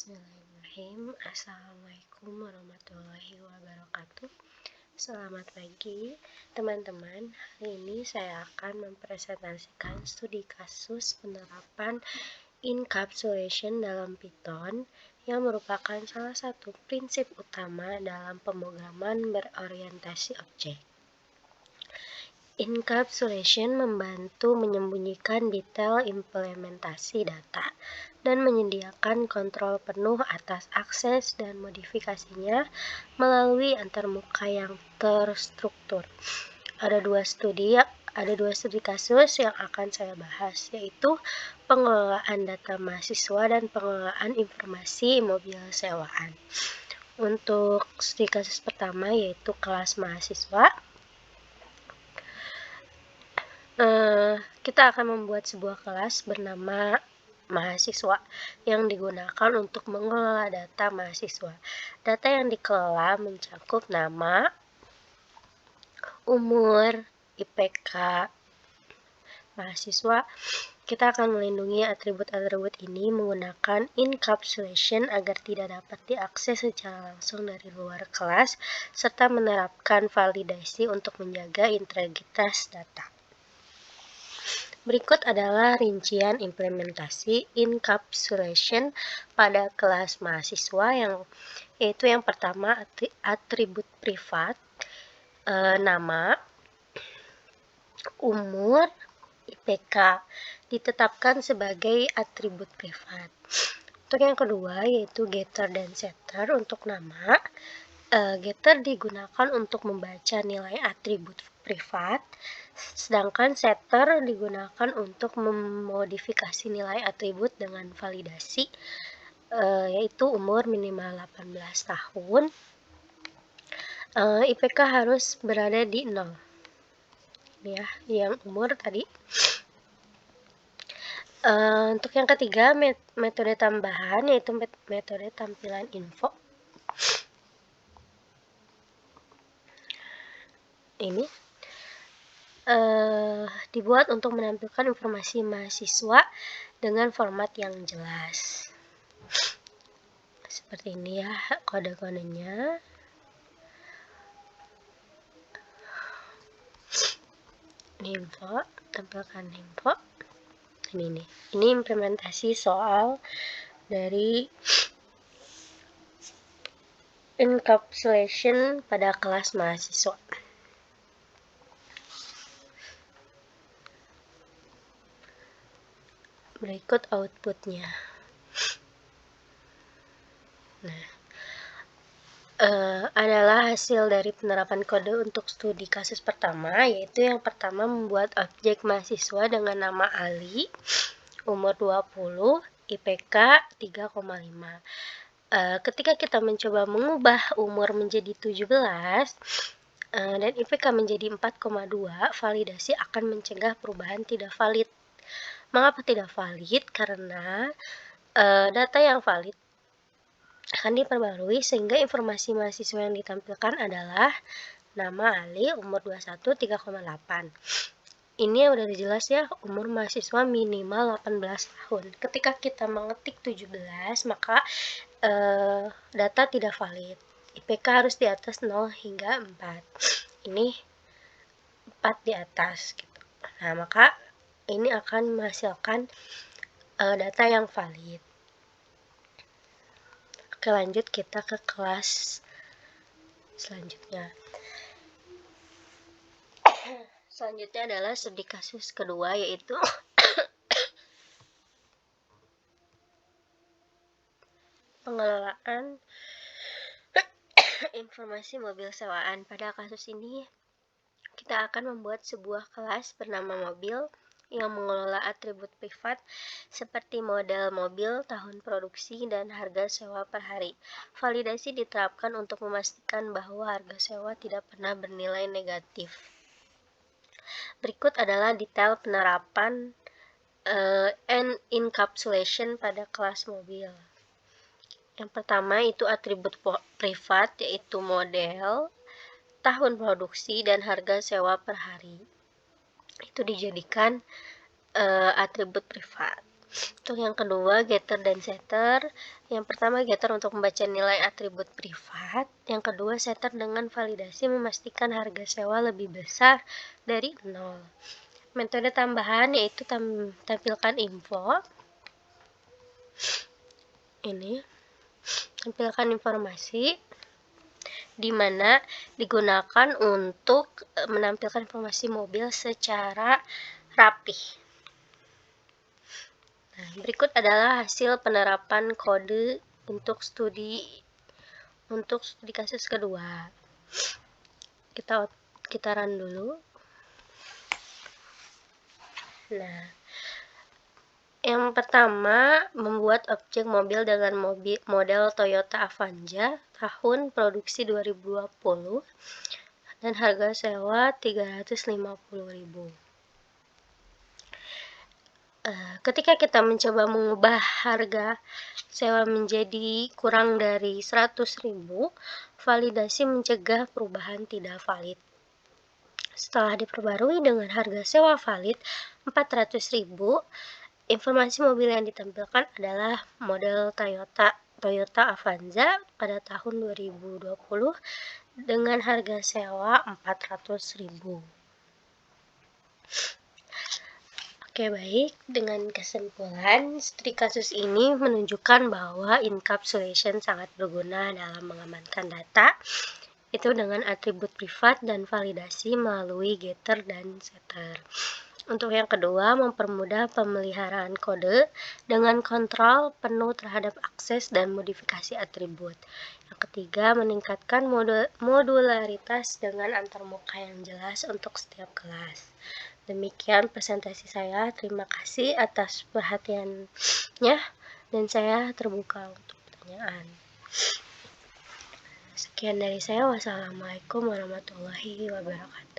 Bismillahirrahmanirrahim. Assalamualaikum warahmatullahi wabarakatuh. Selamat pagi teman-teman. Hari ini saya akan mempresentasikan studi kasus penerapan encapsulation dalam Python yang merupakan salah satu prinsip utama dalam pemrograman berorientasi objek. Encapsulation membantu menyembunyikan detail implementasi data dan menyediakan kontrol penuh atas akses dan modifikasinya melalui antarmuka yang terstruktur. Ada dua studi kasus yang akan saya bahas, yaitu pengelolaan data mahasiswa dan pengelolaan informasi mobil sewaan. Untuk studi kasus pertama yaitu kelas mahasiswa. Kita akan membuat sebuah kelas bernama mahasiswa yang digunakan untuk mengelola data mahasiswa. Data yang dikelola mencakup nama, umur, IPK mahasiswa. Kita akan melindungi atribut-atribut ini menggunakan encapsulation agar tidak dapat diakses secara langsung dari luar kelas, serta menerapkan validasi untuk menjaga integritas data. Berikut adalah rincian implementasi encapsulation pada kelas mahasiswa, yaitu yang pertama atribut privat, nama, umur, IPK ditetapkan sebagai atribut privat. Untuk yang kedua yaitu getter dan setter. Untuk nama, getter digunakan untuk membaca nilai atribut privat, sedangkan setter digunakan untuk memodifikasi nilai atribut dengan validasi, yaitu umur minimal 18 tahun, IPK harus berada di 0, ya, yang umur tadi. Untuk yang ketiga metode tambahan yaitu metode tampilan info. Ini dibuat untuk menampilkan informasi mahasiswa dengan format yang jelas. Seperti ini ya kode-kodenya. Info, tampilkan info. Ini implementasi soal dari encapsulation pada kelas mahasiswa. Berikut outputnya. Adalah hasil dari penerapan kode untuk studi kasus pertama, yaitu yang pertama membuat objek mahasiswa dengan nama Ali, umur 20, IPK 3,5. Ketika kita mencoba mengubah umur menjadi 17 dan IPK menjadi 4,2, validasi akan mencegah perubahan tidak valid. Mengapa tidak valid? Karena data yang valid akan diperbarui sehingga informasi mahasiswa yang ditampilkan adalah nama Ali, umur 21, 3,8. Ini udah jelas ya, umur mahasiswa minimal 18 tahun. Ketika kita mengetik 17, maka data tidak valid. IPK harus di atas 0 hingga 4. Ini 4 di atas gitu. Nah, maka ini akan menghasilkan data yang valid. Oke, lanjut kita ke kelas selanjutnya. Selanjutnya adalah studi kasus kedua, yaitu pengelolaan informasi mobil sewaan. Pada kasus ini kita akan membuat sebuah kelas bernama mobil yang mengelola atribut privat seperti model mobil, tahun produksi, dan harga sewa per hari. Validasi diterapkan untuk memastikan bahwa harga sewa tidak pernah bernilai negatif. Berikut adalah detail penerapan encapsulation pada kelas mobil. Yang pertama itu atribut privat, yaitu model, tahun produksi, dan harga sewa per hari. Itu dijadikan atribut privat. Untuk yang kedua, getter dan setter. Yang pertama, getter untuk membaca nilai atribut privat. Yang kedua, setter dengan validasi memastikan harga sewa lebih besar dari 0. Metode tambahan yaitu tampilkan info. Ini tampilkan informasi di mana digunakan untuk menampilkan informasi mobil secara rapih. Nah, berikut adalah hasil penerapan kode untuk studi kasus kedua. Kita run dulu. Nah, yang pertama, membuat objek mobil dengan model Toyota Avanza tahun produksi 2020 dan harga sewa 350.000. Ketika kita mencoba mengubah harga sewa menjadi kurang dari 100.000, validasi mencegah perubahan tidak valid. Setelah diperbarui dengan harga sewa valid 400.000, informasi mobil yang ditampilkan adalah model Toyota Avanza pada tahun 2020 dengan harga sewa 400.000. Oke, baik. Dengan kesimpulan, studi kasus ini menunjukkan bahwa encapsulation sangat berguna dalam mengamankan data, itu dengan atribut privat dan validasi melalui getter dan setter. Untuk yang kedua, mempermudah pemeliharaan kode dengan kontrol penuh terhadap akses dan modifikasi atribut. Yang ketiga, meningkatkan modularitas dengan antarmuka yang jelas untuk setiap kelas. Demikian presentasi saya. Terima kasih atas perhatiannya dan saya terbuka untuk pertanyaan. Sekian dari saya. Wassalamualaikum warahmatullahi wabarakatuh.